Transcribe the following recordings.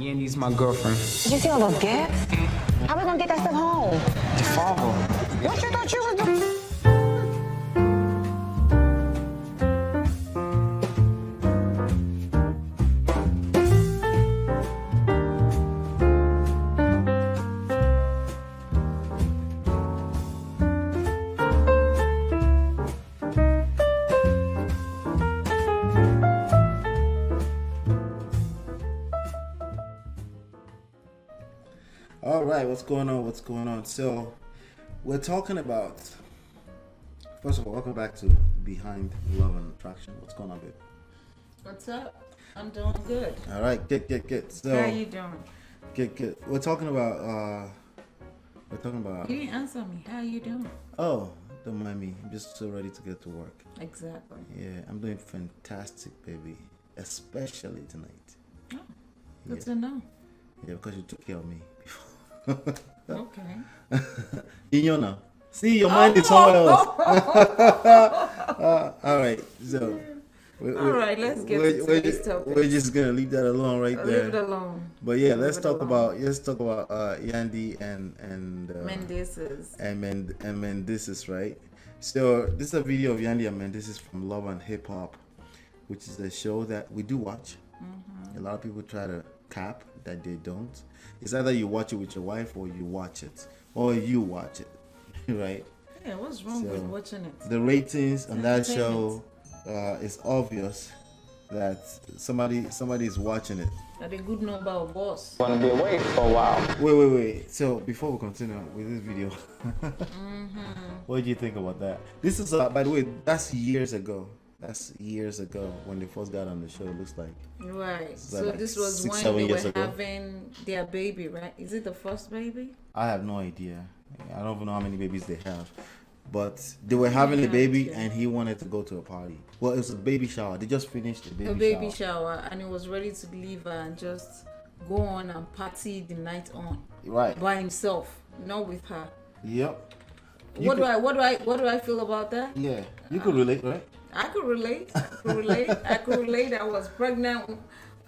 Yandy's my girlfriend. Did you see all those gifts? How we gonna get that stuff home? Your father. What you thought you was doing? All right, what's going on? What's going on? So, we're talking about. First of all, welcome back to Behind Love and Attraction. What's going on, babe? What's up? I'm doing good. All right, good. So, How are you doing? Good. We're talking about. You didn't answer me. How are you doing? Oh, don't mind me. I'm just so ready to get to work. Exactly. Yeah, I'm doing fantastic, baby. Especially tonight. Oh, good Yeah. to know. Yeah, because you took care of me before. Okay. You know. See, your mind is somewhere else. All right, so. All right, let's get to today's topic. We're just gonna leave that alone right there. Leave it alone. But yeah, let's it talk alone. about Yandy and Mendeecees. and Mendeecees, right? So this is a video of Yandy and Mendeecees from Love and Hip Hop, which is a show that we do watch. A lot of people try to cap that they don't. It's either you watch it with your wife or you watch it, right? Yeah, what's wrong So, with watching it? The ratings on that show, Entertainment. it's obvious that somebody is watching it. That a good number of us. Gonna be away for a while. Wait. So before we continue with this video, what did you think about that? This is, by the way, that's years ago. That's years ago when they first got on the show. It looks like. Right. Is that So like this was 6, when 7 they years were ago? having their baby, right? Is it the first baby? I have no idea. I don't even know how many babies they have. But they were having a baby Yeah. and he wanted to go to a party. Well, it was a baby shower. They just finished the A baby baby shower. shower, and he was ready to leave her and just go on and party the night on Right. by himself, not with her. Yep. You What could- do I feel about that? Yeah. You could relate, right? I could relate. I was pregnant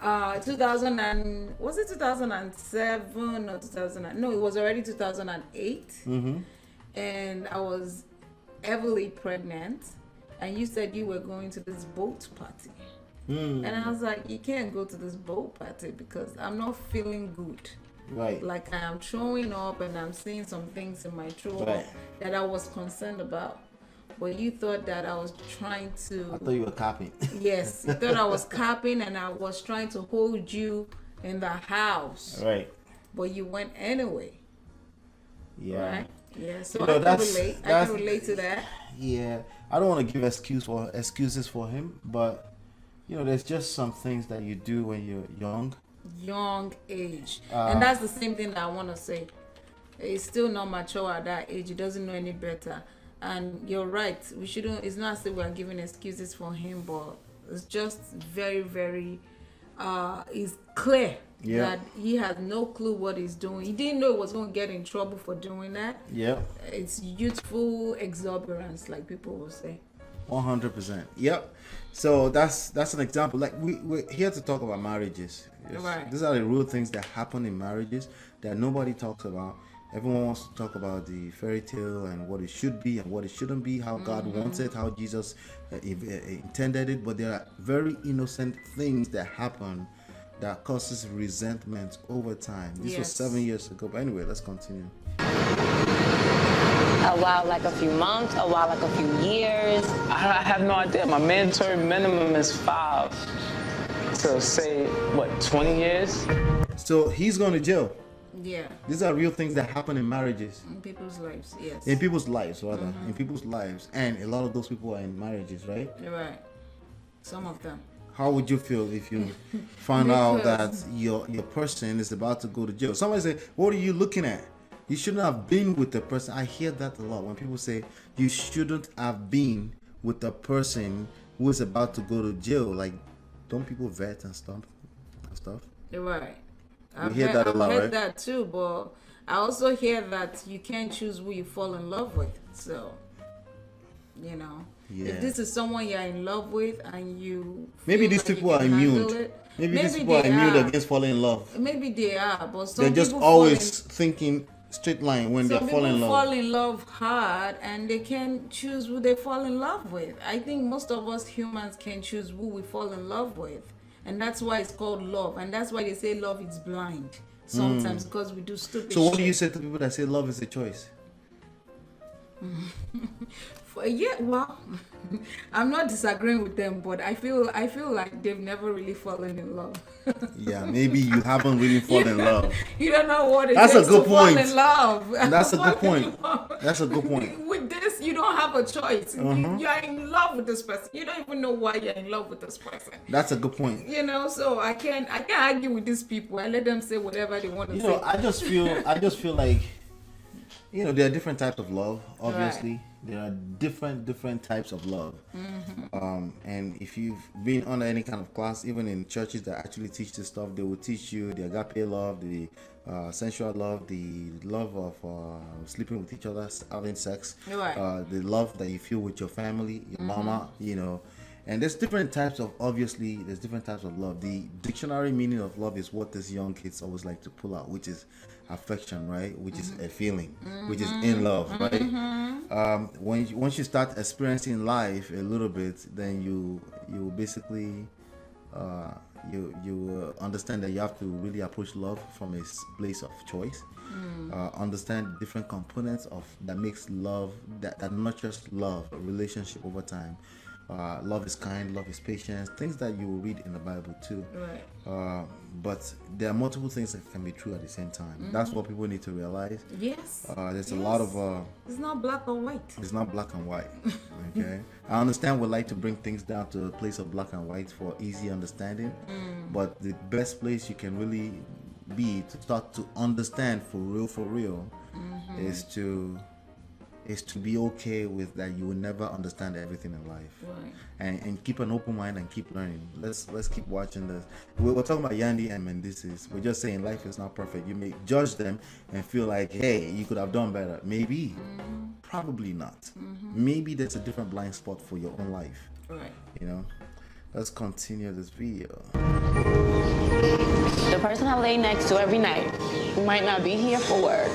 2000 and was it 2007 or 2000? No, it was already 2008. And I was heavily pregnant, and you said you were going to this boat party. And I was like, you can't go to this boat party because I'm not feeling good. Right. Like I'm throwing up and I'm seeing some things in my throat Right. that I was concerned about. But you thought that I was trying I to, thought you were copying. yes, you thought I was capping and I was trying to hold you in the house. Right. But you went anyway, Yeah. right? Yeah, so You know, I that's- can relate. I that's- can relate to that. Yeah. I don't want to give excuses for him, but you know, there's just some things that you do when you're young. Young age. And that's the same thing that I want to say. He's still not mature at that age. He doesn't know any better. And you're right. We shouldn't. It's not as if we are giving excuses for him, but it's just very, very. It's clear Yeah. that he has no clue what he's doing. He didn't know he was going to get in trouble for doing that. Yep. It's youthful exuberance, like people will say. 100%. Yep. So that's an example. Like we're here to talk about marriages. Yes. Right. These are the real things that happen in marriages that nobody talks about. Everyone wants to talk about the fairy tale and what it should be and what it shouldn't be, how God wants it, how Jesus intended it. But there are very innocent things that happen that causes resentment over time. This was Yes. 7 years ago. But anyway, let's continue. A while like a few months, a while like a few years. I have no idea. My mandatory minimum is 5. So say, what, 20 years? So he's going to jail. Yeah, These are real things that happen in marriages. in people's lives. Yes, In people's lives, rather. In people's lives. And a lot of those people are in marriages, right? you're right. Some of them. How would you feel if you found out that Because- your person is about to go to jail? Somebody say, what are you looking at? You shouldn't have been with the person. I hear that a lot when people say you shouldn't have been with the person who is about to go to jail. Like, don't people vet and stuff? You're right. hear that a lot, I've heard right? that too, but I also hear that you can't choose who you fall in love with. So, Yeah. if this is someone you're in love with and you Maybe feel these like you people are can handle immune. it, Maybe these people are immune against falling in love. Maybe they are, but some They're just people always thinking straight line when they're falling in love. Fall in love hard, and they can choose who they fall in love with. I think most of us humans can choose who we fall in love with, and that's why it's called love. And that's why they say love is blind sometimes, because we do stupid So what shit. do you say to people that say love is a choice? Yeah, well, I'm not disagreeing with them, but I feel like they've never really fallen in love. Yeah, maybe you haven't really fallen in love. You don't know what it That's takes a good to fall point. in love. That's a good point. That's a good point. With this, you don't have a choice. You are in love with this person. You don't even know why you're in love with this person. That's a good point. You know, so I can't argue with these people. I let them say whatever they want to say. You know, I just feel like, you know, there are different types of love. Obviously, Right. there are different types of love. And if you've been under any kind of class, even in churches that actually teach this stuff, they will teach you the agape love, the sensual love, the love of sleeping with each other, having sex, Right. the love that you feel with your family, your mama, you know. And there's different types of love. The dictionary meaning of love is what these young kids always like to pull out, which is affection, right? Which is a feeling, which is in love, right? Once you start experiencing life a little bit, then you basically you understand that you have to really approach love from a place of choice. Understand different components of that makes love, that nurtures love, a relationship over time. Love is kind, love is patience, things that you will read in the Bible too. Right. But there are multiple things that can be true at the same time. That's what people need to realize. Yes. There's a lot of it's not black or white. it's not black and white. Okay. I understand we like to bring things down to a place of black and white for easy understanding. But the best place you can really be to start to understand for real is to be okay with that you will never understand everything in life. Right. And keep an open mind and keep learning. Let's keep watching this. We're talking about Yandy and Mendeecees. We're just saying life is not perfect. You may judge them and feel like, hey, you could have done better. Maybe. Probably not. Maybe there's a different blind spot for your own life. Right. You know? Let's continue this video. The person I lay next to every night might not be here for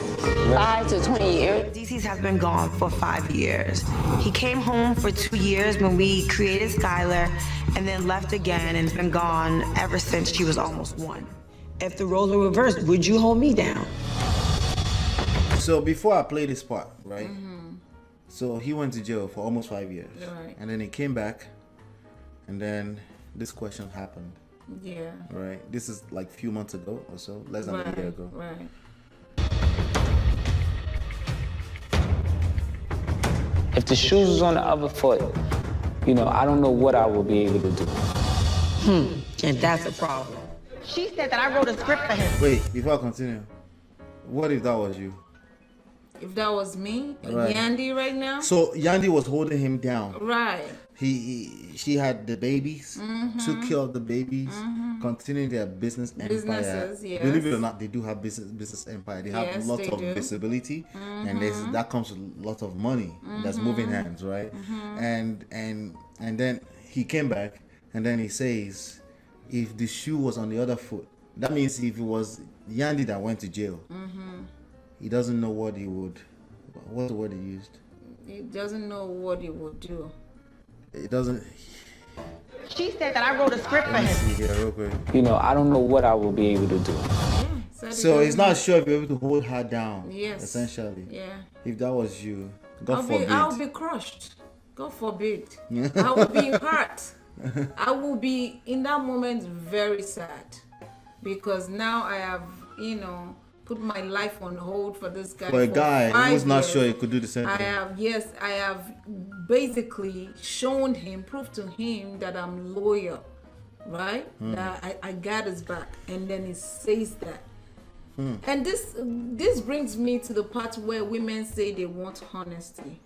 5 to 20 years. Mendeecees has been gone for 5 years. He came home for 2 years when we created Skylar, and then left again and has been gone ever since she was almost 1. If the roles were reversed, would you hold me down? So before I play this part, right? So he went to jail for almost 5 years. Right. And then he came back, and then this question happened. Yeah. Right. This is like a few months ago or so, less than a year ago. Right. If the shoes was on the other foot, you know, I don't know what I would be able to do. And that's a problem. She said that I wrote a script for him. Wait, before I continue, what if that was you? If that was me, Right. Yandy right now. So Yandy was holding him down. Right. She had the babies, took care of the babies, continuing their business empire. Businesses, yes. Believe it or not, they do have business empire. They have Yes, lots they of do. visibility, and that comes with lots of money that's moving hands, right? And then he came back, and then he says, if the shoe was on the other foot, that means if it was Yandy that went to jail, he doesn't know what he would. What's the word he used? He doesn't know what he would do. It doesn't. She said that I wrote a script for Let me him. see here real quick. You know, I don't know what I will be able to do. Said he So he's doesn't not know. sure if you're able to hold her down. Yes. Essentially. Yeah. If that was you, God forbid. I'll be crushed. God forbid. I will be hurt. I will be in that moment very sad, because now I have, put my life on hold for this guy. For a guy 5 who's not years. sure he could do the same I thing. have basically shown him, proved to him that I'm loyal, right? That I got his back, and then he says that. And this brings me to the part where women say they want honesty.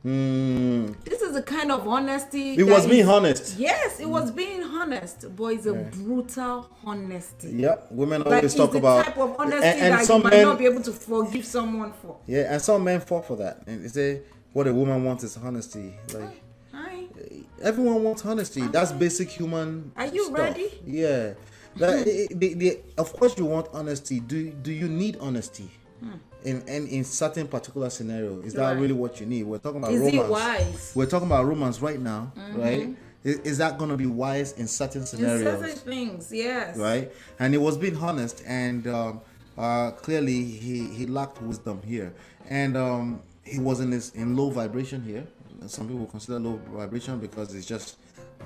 This is the kind of honesty. It was being honest. Yes, it was being honest, but it's a brutal honesty. Yep. Women Like, always it's talk the about type of honesty and that some you might men, not be able to forgive someone for. yeah, and some men fall for that. And they say what a woman wants is honesty. Like Hi. everyone wants honesty. That's basic human Are you stuff. ready? Yeah. Of course, you want honesty. Do you need honesty? In certain particular scenario, is that really what you need? We're talking about romance. Is it wise? We're talking about romance right now, right? Is that going to be wise in certain scenarios? In certain things, yes. Right, and he was being honest, and clearly he lacked wisdom here, and he was in low vibration here. Some people consider low vibration because it's just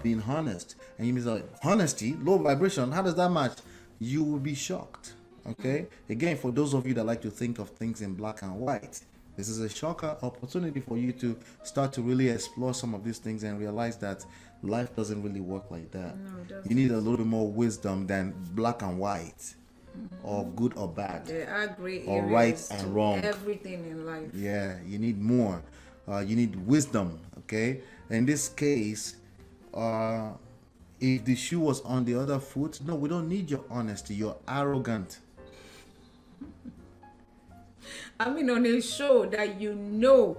being honest, and you mean like honesty, low vibration. How does that match? You will be shocked. Okay, again, for those of you that like to think of things in black and white, this is a shocker opportunity for you to start to really explore some of these things and realize that life doesn't really work like that. No, it doesn't. You need a little bit more wisdom than black and white, or good or bad, There are great or areas right and to wrong. everything in life. Yeah, you need more. You need wisdom. Okay, in this case, if the shoe was on the other foot, no, we don't need your honesty. You're arrogant. I mean, on a show that you know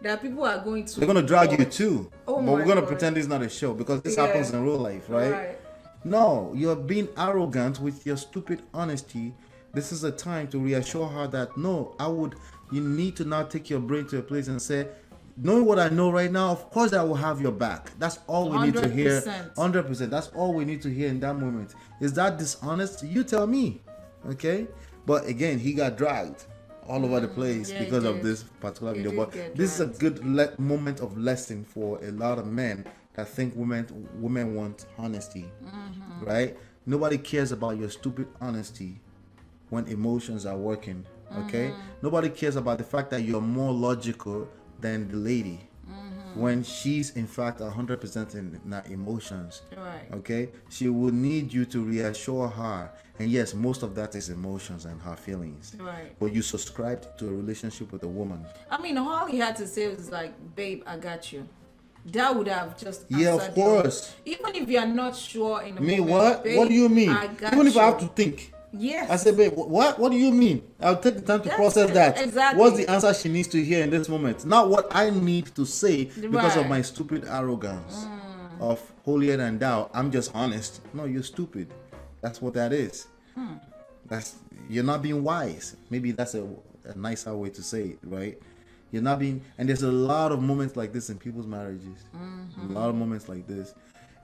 that people are going to... They're going to drag you too. Oh but my we're going to God. pretend it's not a show because this Yeah. happens in real life, right? Right. No, you're being arrogant with your stupid honesty. This is a time to reassure her that no, you need to now take your brain to a place and say, knowing what I know right now, of course I will have your back. That's all we need to hear. 100%. 100%. That's all we need to hear in that moment. Is that dishonest? You tell me. Okay? But again, he got dragged all over the place Yeah, he because of did. this particular He video. did But get this is a dragged. good moment of lesson for a lot of men that think women want honesty, right? Nobody cares about your stupid honesty when emotions are working, okay? Nobody cares about the fact that you're more logical than the lady when she's in fact 100% in her emotions. Right. Okay, she will need you to reassure her, and yes, most of that is emotions and her feelings. Right. But you subscribed to a relationship with a woman. I mean, all he had to say was like, babe, I got you. That would have just Yeah, of answered course. you. Even if you're not sure in the Me moment, what? babe, What do you mean? I got Even if I you. have to think. Yes. I said, babe, what? What do you mean? I'll take the time to That's process it. that. Exactly. What's the answer she needs to hear in this moment? Not what I need to say because of Right. my stupid arrogance of holier than thou. I'm just honest. No, you're stupid. That's what that is. You're not being wise. Maybe that's a nicer way to say it, right? You're not being, and there's a lot of moments like this in people's marriages. A lot of moments like this,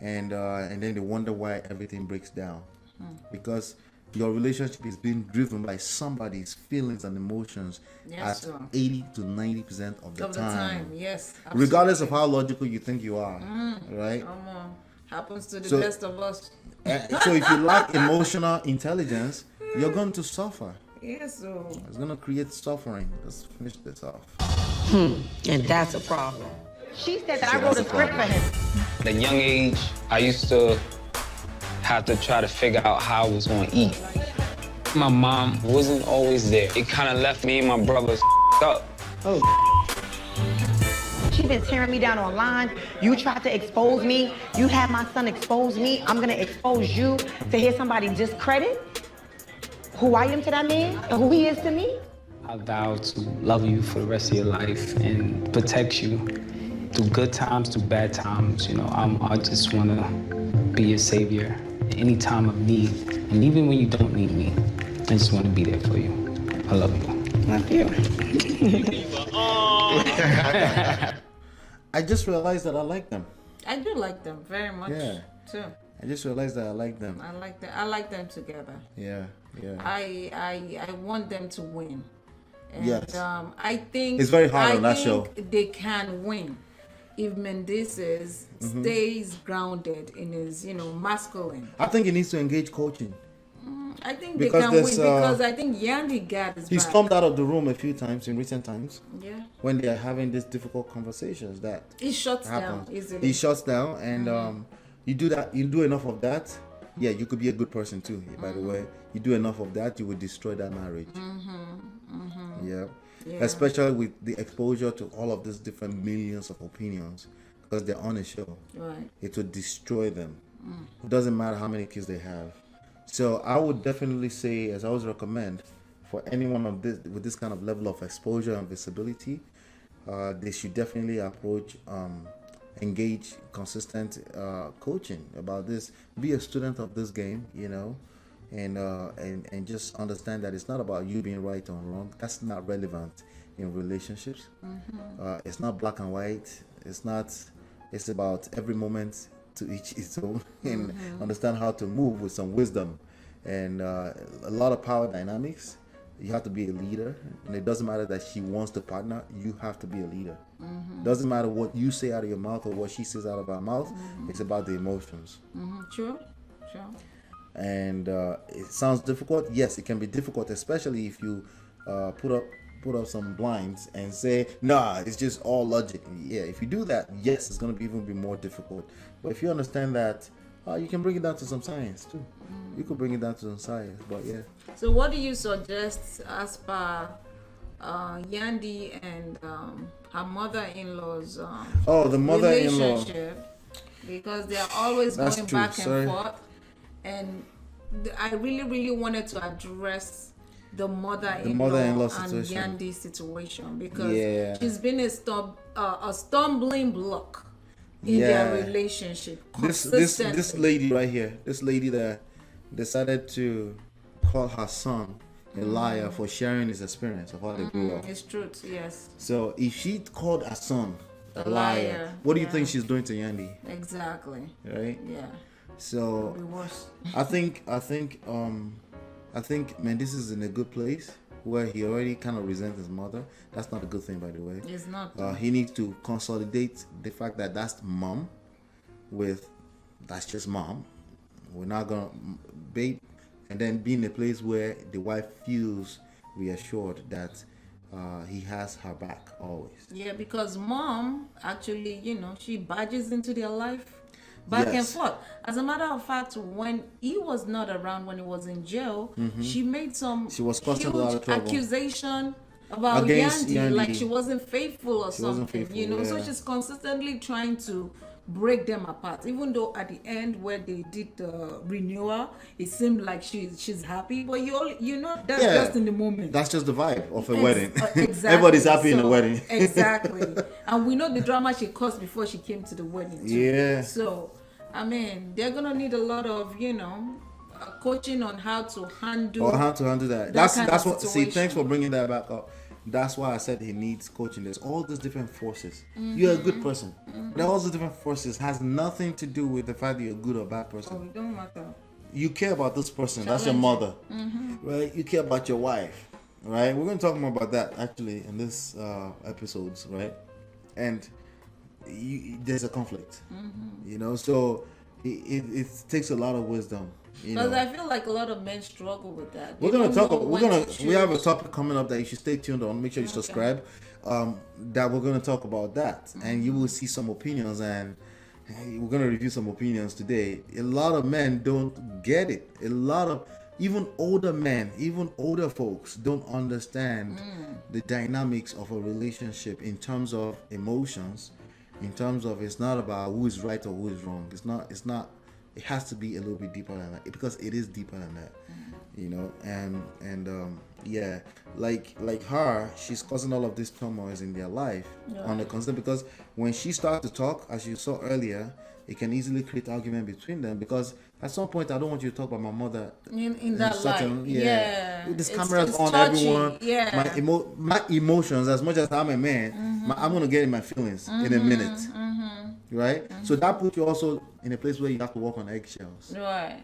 and then they wonder why everything breaks down, because your relationship is being driven by somebody's feelings and emotions Yes, at sir. 80 to 90% of the Of the time. time, yes. Regardless of absolutely. how logical you think you are, right? Come on. Happens to the So- best of us. So if you lack emotional intelligence, you're going to suffer. Yes, so. It's going to create suffering. Let's finish this off. And that's a problem. She said that I wrote a script for him. At a young age, I used to have to try to figure out how I was going to eat. My mom wasn't always there. It kind of left me and my brothers up. She's been tearing me down online. You tried to expose me. You had my son expose me. I'm gonna expose you to hear somebody discredit who I am to that man and who he is to me. I vow to love you for the rest of your life and protect you through good times, through bad times. You know, I just want to be your savior at any time of need. And even when you don't need me, I just want to be there for you. I love you. Love you. I just realized that I like them. I do like them very much, Yeah. too. I just realized that I like them. I like them. I like them together. Yeah, yeah. I want them to win. And Yes. I think It's very hard I on that think show. they can win if Mendeecees Mm-hmm. stays grounded in his, masculine. I think he needs to engage coaching. I think Because they can win there's, because I think Yandy got his He's back. stormed out of the room a few times in recent times Yeah, when they are having these difficult conversations that he shuts down happens. easily. He shuts down, and you do enough of that. Yeah, you could be a good person too. By the way, you do enough of that, you will destroy that marriage. Yeah. Yeah. Especially with the exposure to all of these different millions of opinions, because they're on a show. Right. It will destroy them. It doesn't matter how many kids they have. So I would definitely say, as I always recommend, for anyone of this with this kind of level of exposure and visibility, they should definitely approach engage consistent coaching about this. Be a student of this game, you know, and just understand that it's not about you being right or wrong. That's not relevant in relationships. It's not black and white. It's not. It's about every moment to each its own, and understand how to move with some wisdom, and a lot of power dynamics. You have to be a leader, and it doesn't matter that she wants to partner. You have to be a leader. Doesn't matter what you say out of your mouth or what she says out of her mouth. It's about the emotions. Sure. And it sounds difficult. Yes, it can be difficult, especially if you put up some blinds and say, nah, it's just all logic. Yeah, if you do that, yes, it's going to even be more difficult. But if you understand that, you can bring it down to some science too. You could bring it down to some science, but yeah. So what do you suggest as per Yandy and her mother-in-law's The mother-in-law. relationship? Because they are always That's going true, back sorry. and forth. And I really wanted to address the mother-in-law and situation. Yandy situation, because Yeah. she's been a stumbling block in their relationship consistently. This lady right here, this lady that decided to call her son a liar for sharing his experience of how they grew up. It's truth, yes. So if she called her son a A liar, what do you yeah. think she's doing to Yandy? Exactly. Right? Yeah. So Be worse. I think Mendeecees is in a good place where he already kind of resents his mother. That's not a good thing, by the way. It's not. He needs to consolidate the fact that that's mom with that's just mom. We're not gonna babe, and then be in a place where the wife feels reassured that he has her back always. Yeah, because mom actually, she barges into their life back and Yes. forth. As a matter of fact, when he was not around, when he was in jail, she made some She was causing a lot of huge trouble. accusation about Against Yandy, Yandy. like she wasn't faithful or She wasn't something, faithful, So yeah. she's consistently trying to break them apart. Even though at the end where they did the renewal, it seemed like she's happy, but that's Yeah. just in the moment. That's just the vibe of a wedding. Exactly. Everybody's happy in a So, wedding. Exactly. And we know the drama she caused before she came to the wedding too. Yeah. So, I mean, they're gonna need a lot of, coaching on how to handle. Or how to handle that. That kind That's of what. See, situation. thanks for bringing that back up. That's why I said he needs coaching. There's all these different forces. You're a good person. But all these different forces has nothing to do with the fact that you're a good or bad person. Oh, it don't matter. You care about this person. That's your mother, right? You care about your wife, right? We're going to talk more about that actually in this episodes, right? And there's a conflict, So it takes a lot of wisdom. Because I feel like a lot of men struggle with that. We're They gonna don't talk. know We when to have a choose. topic coming up that you should stay tuned on. Make sure you subscribe. That we're gonna talk about that, and you will see some opinions, and we're gonna review some opinions today. A lot of men don't get it. A lot of even older men, even older folks, don't understand the dynamics of a relationship in terms of emotions. In terms of it's not about who is right or who is wrong. It's not. It has to be a little bit deeper than that because it is deeper than that, yeah, like her, she's causing all of these turmoils in their life on a constant, because when she starts to talk, as you saw earlier, it can easily create argument between them, because at some point I don't want you to talk about my mother in that light. Yeah. This It's- camera's it's on touchy. everyone. Yeah. My emotions, as much as I'm a man, I'm gonna get in my feelings in a minute. Right? So that puts you also in a place where you have to walk on eggshells. Right.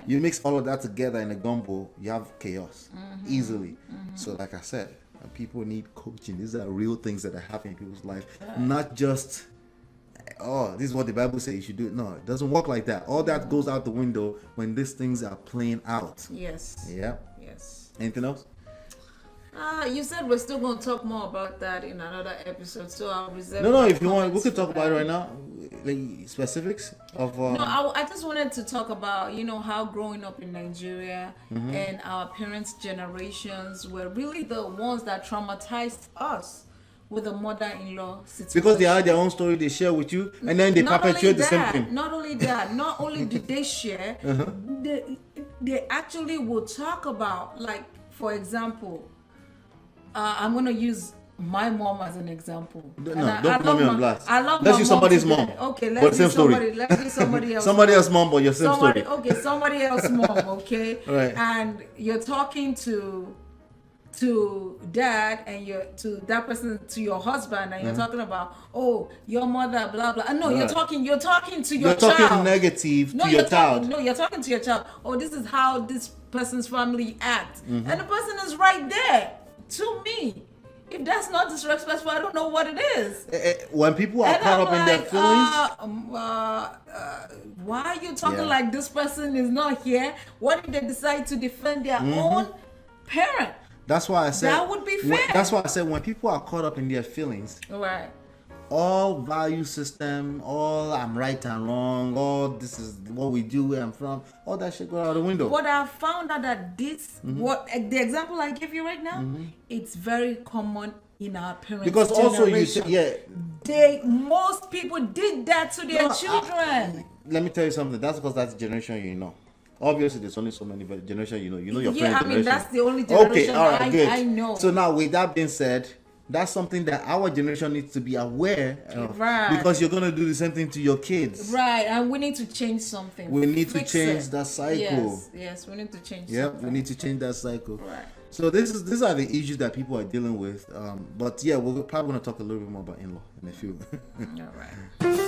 You mix all of that together in a gumbo, you have chaos easily. So like I said, people need coaching. These are real things that are happening in people's life. Not just, this is what the Bible says you should do. No, it doesn't work like that. All that goes out the window when these things are playing out. Yes. Yeah. Yes. Anything else? You said we're still going to talk more about that in another episode, so I'll reserve. No, my if you want, we comments could for talk about it that. right now. Like specifics of. No, I just wanted to talk about, how growing up in Nigeria and our parents' generations were really the ones that traumatized us with the mother-in-law situation. Because they had their own story they share with you, and then they Not only perpetuate the same that, thing. Not only that, not only did they share, they actually will talk about, like, for example, I'm going to use my mom as an example. No, And don't put me on blast. I love Let's my use mom somebody's today. mom. Okay, But same story. Let's use somebody else. Somebody else mom, but your same somebody, story. Okay, somebody else mom, okay? Right. And you're talking to dad and you're to that person, to your husband, and you're talking about, oh, your mother, blah blah. No, Right. you're talking to your You're child. talking negative to your child. You're talking to your child. Oh, this is how this person's family acts, and the person is right there to me. If that's not disrespectful, I don't know what it is. When people are And caught I'm up in their like, feelings, why are you talking Yeah. like this person is not here? What if they decide to defend their own parent? that's why I said That would be fair. That's why I said when people are caught up in their feelings, Right. all value system, all I'm right and wrong, all this is what we do, where I'm from, all that shit go out the window. What I found out that this, what the example I give you right now, it's very common in our parents' Because also you generation. say, Most people did that to their children. let me tell you something. That's because that's the generation you know. Obviously, there's only so many generations you know. You know your Yeah, parents' I mean, generation. that's the only generation Okay, all right, good. I know. So now, with that being said, that's something that our generation needs to be aware of, Right. because you're gonna do the same thing to your kids. Right, and we need to change something. We need to Fix change it. that cycle. Yes, we need to change Yep, something. we need to change that cycle. Right. So these are the issues that people are dealing with. But yeah, we're probably gonna talk a little bit more about in-law in a few. All right.